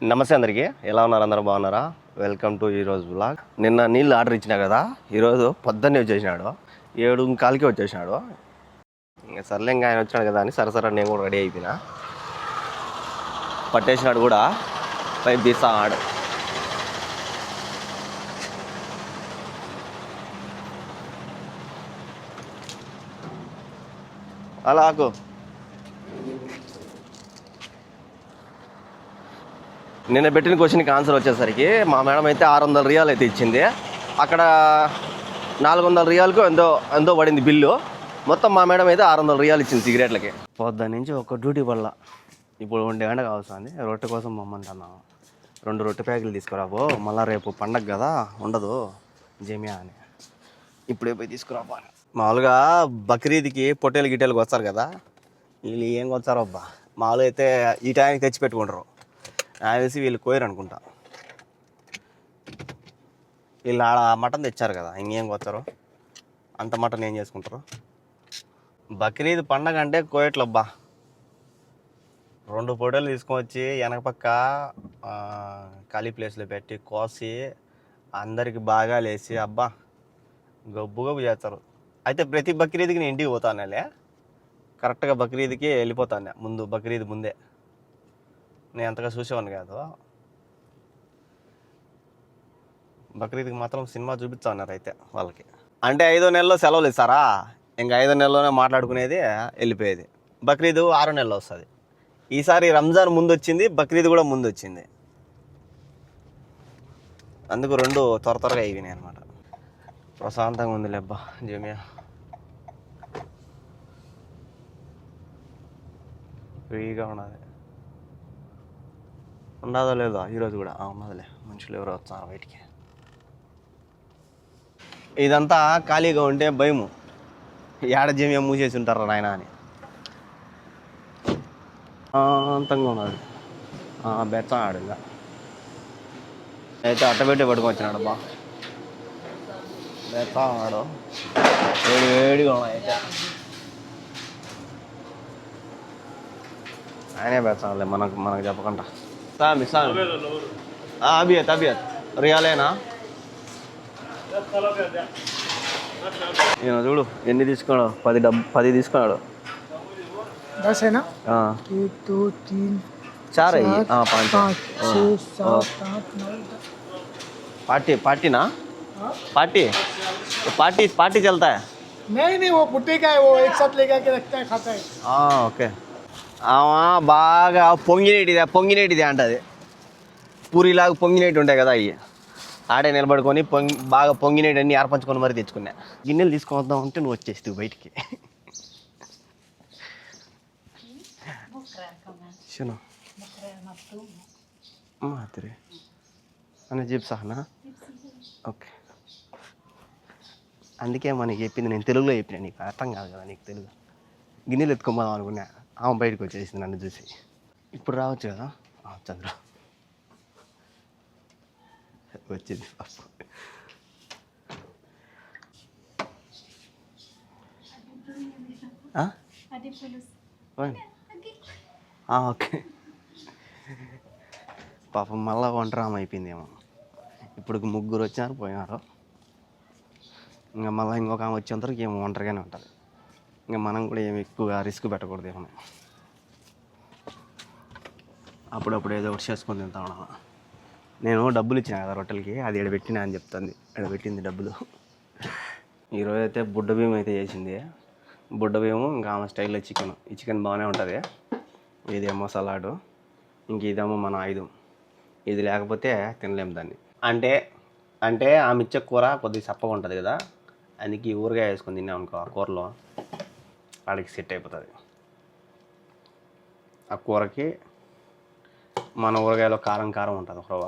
నమస్తే అందరికీ, ఎలా ఉన్నారు? అందరూ బాగున్నారా? వెల్కమ్ టు ఈరోజు బ్లాగ్. నిన్న నీళ్ళు ఆర్డర్ ఇచ్చినా కదా, ఈరోజు పొద్దున్నే వచ్చేసినాడు. 7:15కి వచ్చేసినాడు. ఇంకా సర్లే, ఇంకా ఆయన వచ్చాడు కదా అని సరసర నేను కూడా రెడీ అయిపోయినా. పట్టేసినాడు కూడా, పైపు తీస్తాడు. అలా ఆకు. నిన్న పెట్టిన క్వశ్చన్కి ఆన్సర్ వచ్చేసరికి మా మేడం అయితే 600 రియాల్ అయితే ఇచ్చింది. అక్కడ 400 రియాల్కు ఎంతో ఎంతో పడింది బిల్లు. మొత్తం మా మేడం అయితే 600 రియాలు ఇచ్చింది సిగరెట్లకి. పొద్దున్న నుంచి ఒక డ్యూటీ పడలా. ఇప్పుడు 1 గంట కావస్తుంది. రొట్టె కోసం మమ్మంటున్నాను. 2 రొట్టె ప్యాకులు తీసుకురాబో, మళ్ళీ రేపు పండగ కదా ఉండదు జమియా అని. ఇప్పుడే పోయి తీసుకురాబో. మామూలుగా బక్రీద్కి పొట్టేలు గిట్టేలకు వస్తారు కదా, వీళ్ళు ఏం వచ్చారో అబ్బా. మామూలుగా అయితే ఈ టైంకి తెచ్చి పెట్టుకుంటారు. నాకు తెలిసి వీళ్ళు కోయరు అనుకుంటా. వీళ్ళు ఆడ మటన్ తెచ్చారు కదా, ఇంకేం కొత్తారు అంత మటన్ ఏం చేసుకుంటారు. బక్రీద్ పండగ అంటే కోయట్లబ్బా. 2 పొట్టేలు తీసుకొని వచ్చి వెనక పక్క ఖాళీ ప్లేస్లో పెట్టి కోసి అందరికి బాగా లేసి అబ్బా గబ్బు గబ్బు చేస్తారు. అయితే ప్రతి బక్రీద్కి నేను ఇంటికి పోతానులే. కరెక్ట్గా బక్రీద్కి వెళ్ళిపోతాను ముందు, బక్రీద్ ముందే. నేను అంతగా చూసేవాడిని కాదు. బక్రీద్కి మాత్రం సినిమా చూపిస్తా ఉన్నారు అయితే వాళ్ళకి. అంటే 5వ నెలలో సెలవులు ఇస్తారా, ఇంకా 5వ నెలలోనే మాట్లాడుకునేది, వెళ్ళిపోయేది. బక్రీద్ 6వ నెలలో వస్తుంది. ఈసారి రంజాన్ ముందు వచ్చింది, బక్రీద్ కూడా ముందు వచ్చింది. అందుకు 2 త్వరగా అయిపోయినాయి అనమాట. ప్రశాంతంగా ఉంది లేబ్బా జమియా. ఫ్రీగా ఉన్నది. ఉండదో లేదో ఈరోజు కూడా ఉన్నదిలే. మనుషులు ఎవరో వస్తున్నారు బయటికి. ఇదంతా ఖాళీగా ఉంటే భయము, ఏడ జమియా మూసేసి ఉంటారా నాయన అని. అంతంగా ఉన్నది. బెచ్చాడు ఇంకా అయితే అట్టబెట్టి పట్టుకొచ్చినాడు బా. బెచ్చాడు వేడిగా ఉన్నాయి అయితే. ఆయనే బెచ్చాలే మనకు చెప్పకుండా. సామి అబియత్ రియాలేనా? నేను చూడు ఎన్ని తీసుకున్నాడు. 10 తీసుకున్నాడు. 10 है ना? 1 2 3 4 है। 5 6 7 8 9 10 पार्टी ना? पार्टी चलता है? नहीं वो पुट्टे का है, वो एक साथ लेकर के रखता है, खाता है. ఓకే. బాగా పొంగినేటిదే అంటది. పూరిలాగా పొంగినేటి ఉంటాయి కదా, అవి ఆడే నిలబడుకొని బాగా పొంగినేటి అన్ని ఏర్పంచుకొని మరీ తెచ్చుకున్నా. గిన్నెలు తీసుకొని వద్దాం అంటే నువ్వు వచ్చేసి బయటికి. అని చెప్సానా? ఓకే. అందుకే మనకి చెప్పింది, నేను తెలుగులో చెప్పినా, నీకు అర్థం కాదు కదా నీకు తెలుగు. గిన్నెలు ఎత్తుకోమదాం అనుకున్నా, ఆమె బయటకు వచ్చేసింది నన్ను చూసి. ఇప్పుడు రావచ్చు కదా చంద్ర. వచ్చింది ఓకే. పాపం మళ్ళా ఒంటరామ అయిపోయిందేమో. ఇప్పుడు 3 వచ్చినారు, పోయినారు. ఇంకా మళ్ళీ ఇంకొక ఆమె వచ్చేంతవరకు ఏమో ఒంటరిగానే ఉంటుంది. ఇంకా మనం కూడా ఏమి ఎక్కువగా రిస్క్ పెట్టకూడదు ఏమో. అప్పుడప్పుడు ఏదో ఒకటి చేసుకొని తింటా ఉన్నా. నేను డబ్బులు ఇచ్చిన కదా రొట్టెలకి, అది ఎడబెట్టినా అని చెప్తుంది. ఎడబెట్టింది డబ్బులు. ఈరోజు అయితే బుడ్డ బియ్యం అయితే చేసింది. బుడ్డ బియ్యము ఇంకా ఆమె స్టైల్లో చికెన్. ఈ చికెన్ బాగానే ఉంటుంది. ఇదేమో సలాడు, ఇంక ఇదేమో మన ఆయుధం. ఇది లేకపోతే తినలేము దాన్ని. అంటే ఆమె ఇచ్చే కూర కొద్దిగా చప్పగా ఉంటుంది కదా, అందుకే ఊరగాయ వేసుకొని తిన్నాం అనుకో, ఆ కూరలో వాడికి సెట్ అయిపోతుంది. ఆ కూరకి మన ఊరగాయలో కారం ఉంటుంది ఒక రవ్వ,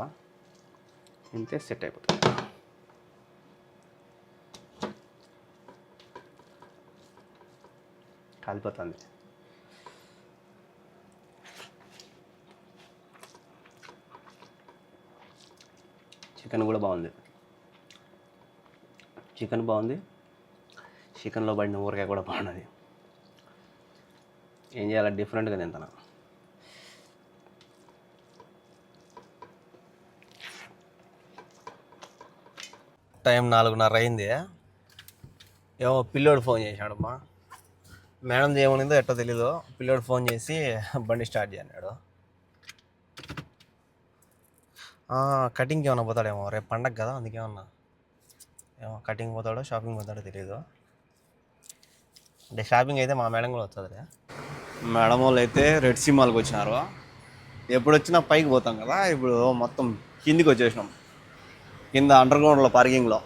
ఇంతే సెట్ అయిపోతుంది. కాలిపోతుంది. చికెన్ కూడా బాగుంది. చికెన్లో పడిన ఊరగాయ కూడా బాగున్నది. ఏం చేయాలి, డిఫరెంట్గా తింటాను. టైం 4:30 అయింది. ఏమో పిల్లోడు ఫోన్ చేశాడమ్మా. మేడం ఏమనిందో ఎట్టో తెలీదు. పిల్లోడు ఫోన్ చేసి బండి స్టార్ట్ చేయన్నాడు. కటింగ్కి ఏమన్నా పోతాడేమో, రేపు పండగ కదా, అందుకేమన్నా ఏమో కటింగ్ పోతాడో షాపింగ్ పోతాడో తెలియదు. అంటే షాపింగ్ అయితే మా మేడం కూడా వస్తుంది. మేడం వాళ్ళు అయితే రెడ్ సీ మాల్కి వచ్చినారు. ఎప్పుడు వచ్చినా పైకి పోతాం కదా, ఇప్పుడు మొత్తం కిందికి వచ్చేసినాం. కింద అండర్ గ్రౌండ్లో పార్కింగ్లో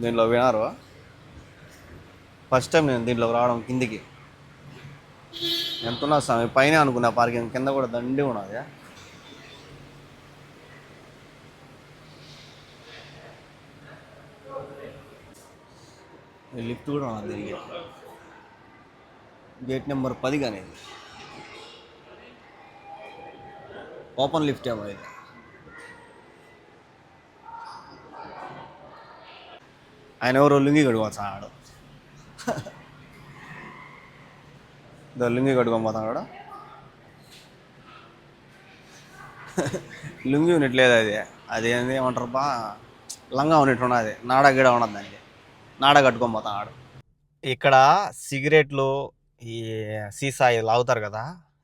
దీంట్లో వినారు. ఫస్ట్ టైం నేను దీంట్లో రావడం కిందికి. ఎంతున్నా స్వామి, పైన అనుకున్నా పార్కింగ్, కింద కూడా దండి ఉన్నది. లిఫ్ట్ కూడా ఉన్నది తిరిగి. గేట్ నెంబర్ 10 కానీ ఇది ఓపెన్ లిఫ్ట్ ఏమో ఇది. ఆయన ఎవరో లుంగి కడుకోవచ్చాడు. లుంగి కట్టుకోపోతాడు. లుంగి ఉన్నట్లేదు అది. అది ఏంది ఏమంటారు బా, లంగా ఉన్నట్టు ఉన్నది. నాడా గిడ ఉన్నది, దానికి నాడా కట్టుకోపోతాడు. ఇక్కడ సిగరెట్లు ఈ సీసా లాగుతారు కదా,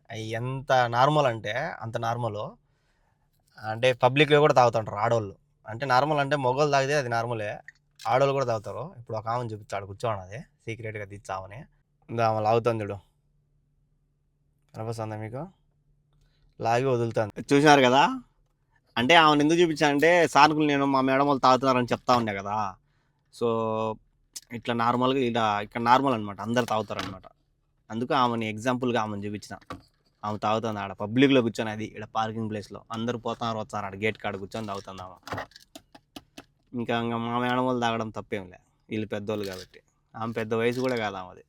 అవి ఎంత నార్మల్ అంటే అంత నార్మల్. అంటే పబ్లిక్లో కూడా తాగుతుంటారు ఆడవాళ్ళు. అంటే నార్మల్ అంటే మొగోళ్ళు తాగితే అది నార్మలే, ఆడవాళ్ళు కూడా తాగుతారు. ఇప్పుడు ఒక ఆమెను చూపిస్తాడు కూర్చోన్నది, సీక్రెట్గా తీర్చామని. ఇంకా ఆమె లాగుతుంది చూడు, కనిపిస్తుందా మీకు? లాగి వదులుతుంది, చూసినారు కదా. అంటే ఆమెను ఎందుకు చూపించానంటే, సార్కులు నేను మా మేడం వాళ్ళు తాగుతున్నారని చెప్తా ఉండే కదా. సో ఇట్లా నార్మల్గా ఇక్కడ నార్మల్ అనమాట, అందరు తాగుతారు అనమాట. అందుకు ఆమెని ఎగ్జాంపుల్గా ఆమెను చూపించిన. ఆమె తాగుతుంది ఆడ పబ్లిక్లో కూర్చొని, అది ఇక్కడ పార్కింగ్ ప్లేస్లో అందరు పోతున్నారు వస్తున్నారు, ఆడ గేట్ కాడ కూర్చొని తాగుతుంది ఆమె. ఇంకా మా మేడం వాళ్ళు తాగడం తప్పేం లే, వీళ్ళు పెద్దోళ్ళు కాబట్టి. ఆమె పెద్ద వయసు కూడా కాదు ఆమెది.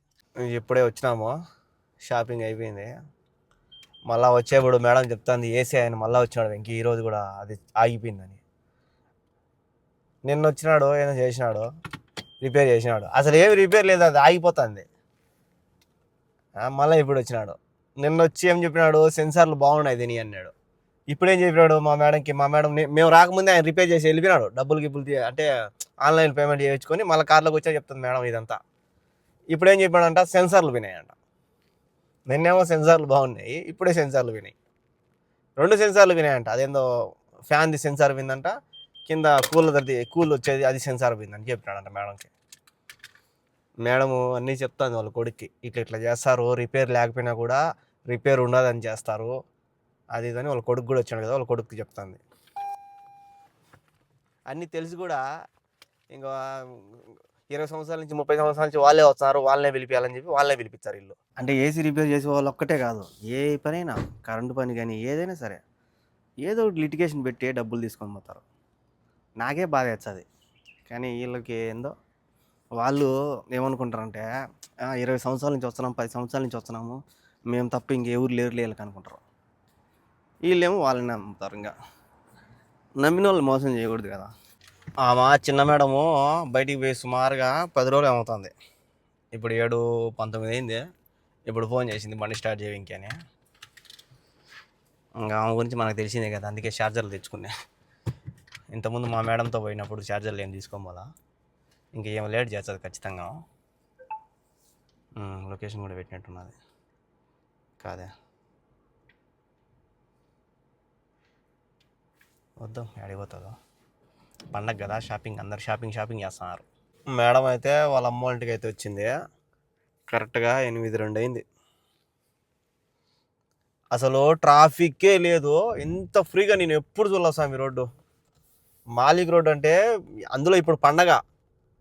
ఇప్పుడే వచ్చినాము, షాపింగ్ అయిపోయింది. మళ్ళీ వచ్చేప్పుడు మేడం చెప్తాంది ఏసీ ఆయన మళ్ళీ వచ్చినాడు ఇంక ఈరోజు కూడా అది ఆగిపోయిందని. నిన్న వచ్చినాడు, ఏదో చేసినాడు, రిపేర్ చేసినాడు. అసలు ఏమి రిపేర్ లేదు, అది ఆగిపోతుంది. మళ్ళీ ఇప్పుడు వచ్చినాడు. నిన్న వచ్చి ఏం చెప్పినాడు, సెన్సార్లు బాగున్నాయి దీని అన్నాడు. ఇప్పుడేం చెప్పినాడు మా మేడంకి, మా మేడం మేము రాకముందే ఆయన రిపేర్ చేసి వెళ్ళిపోయినాడు. డబ్బులు అంటే ఆన్లైన్ పేమెంట్ చేయించుకొని మళ్ళీ కార్లోకి వచ్చా చెప్తుంది మేడం ఇదంతా. ఇప్పుడేం చెప్పాడంట, సెన్సార్లు వినాయంట. నిన్నేమో సెన్సార్లు బాగున్నాయి, ఇప్పుడే సెన్సార్లు వినాయి. 2 సెన్సార్లు వినాయంట. అదేందో ఫ్యాన్ది సెన్సార్ విందంట, కింద కూల్ వచ్చేది అది సెన్సార్ విందని చెప్పినాడంట మేడంకి. మేడము అన్నీ చెప్తాను వాళ్ళ కొడుక్కి, ఇట్లా చేస్తారు, రిపేర్ లేకపోయినా కూడా రిపేర్ ఉన్నదని చేస్తారు, అది ఇదని వాళ్ళ కొడుకు కూడా వచ్చాడు కదా, వాళ్ళ కొడుకు చెప్తాంది. అన్నీ తెలిసి కూడా ఇంకా 20 సంవత్సరాల నుంచి 30 సంవత్సరాల నుంచి వాళ్ళే వస్తున్నారు, వాళ్ళనే పిలిపించాలని చెప్పి వాళ్ళనే పిలిపించారు ఇల్లు. అంటే ఏసీ రిపేర్ చేసే వాళ్ళు ఒక్కటే కాదు, ఏ పనైనా కరెంటు పని కానీ ఏదైనా సరే ఏదో ఒకటి లిటిగేషన్ పెట్టి డబ్బులు తీసుకొని పోతారు. నాకే బాధ వేస్తుంది. కానీ వీళ్ళకి ఏందో, వాళ్ళు ఏమనుకుంటారంటే 20 సంవత్సరాల నుంచి వస్తున్నాము, 10 సంవత్సరాల నుంచి వస్తున్నాము, మేము తప్ప ఇంకెవరు లేరు వీళ్ళకి అనుకుంటారు. వీళ్ళేమో వాళ్ళని నమ్ముతారు. ఇంకా నమ్మిన వాళ్ళు మోసం చేయకూడదు కదా. ఆమె చిన్న మేడము బయటికి పోయి సుమారుగా 10 రోజులు ఏమవుతుంది. ఇప్పుడు 7:19 అయింది. ఇప్పుడు ఫోన్ చేసింది బండి స్టార్ట్ చేయడానికి అని. ఇంకా ఆమె గురించి మనకు తెలిసిందే కదా, అందుకే ఛార్జర్లు తెచ్చుకున్నా. ఇంతకుముందు మా మేడంతో పోయినప్పుడు ఛార్జర్లు ఏం తీసుకోవాలా, ఇంకేం లేట్ చేస్తుంది ఖచ్చితంగా. లొకేషన్ కూడా పెట్టినట్టున్నది కాదే, వద్దాం అడిగిపోతుందో. పండగ కదా, షాపింగ్ అందరు షాపింగ్ చేస్తున్నారు. మేడం అయితే వాళ్ళ అమ్మ ఇంటికి అయితే వచ్చింది కరెక్ట్గా 8:02 అయింది. అసలు ట్రాఫిక్కే లేదు, ఎంత ఫ్రీగా నేను ఎప్పుడు చూడలేదు స్వామి రోడ్డు. మాలిక్ రోడ్ అంటే అందులో ఇప్పుడు పండగ,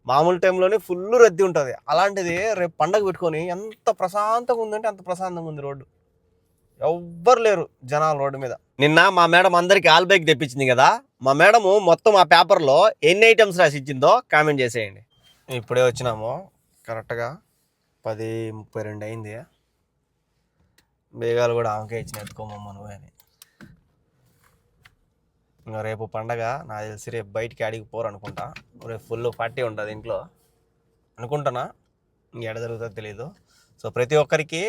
మామూలు టైంలోనే ఫుల్ రద్దీ ఉంటుంది. అలాంటిది రేపు పండగ పెట్టుకొని ఎంత ప్రశాంతంగా ఉందంటే అంత ప్రశాంతంగా ఉంది రోడ్డు. ఎవ్వరు లేరు జనాలు రోడ్డు మీద. నిన్న మా మేడం అందరికి ఆల్ బైక్ తెప్పించింది కదా, మా మేడము మొత్తం ఆ పేపర్లో ఎన్ని ఐటమ్స్ రాసి ఇచ్చిందో కామెంట్ చేసేయండి. ఇప్పుడే వచ్చినాము, కరెక్ట్గా 10:32 అయింది. బేగాలు కూడా ఆమెకే ఇచ్చిన, ఎత్తుకోమమ్మ నువ్వే అని. ఇంకా రేపు పండగ, నాకు తెలిసి రేపు బయటికి అడిగి పోరు అనుకుంటా. రేపు ఫుల్ పార్టీ ఉంటుంది ఇంట్లో అనుకుంటున్నా, ఇంకెడ జరుగుతుందో తెలీదు. సో ప్రతి ఒక్కరికి,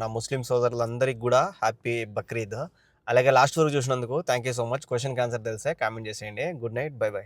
నా ముస్లిం సోదరులందరికీ కూడా హ్యాపీ బక్రీద్. అలాగే లాస్ట్ వరకు చూసినందుకు థ్యాంక్ యూ సో మచ్. క్వశ్చన్కి ఆన్సర్ తెలిసే కామెంట్ చేసేయండి. Good night, by by.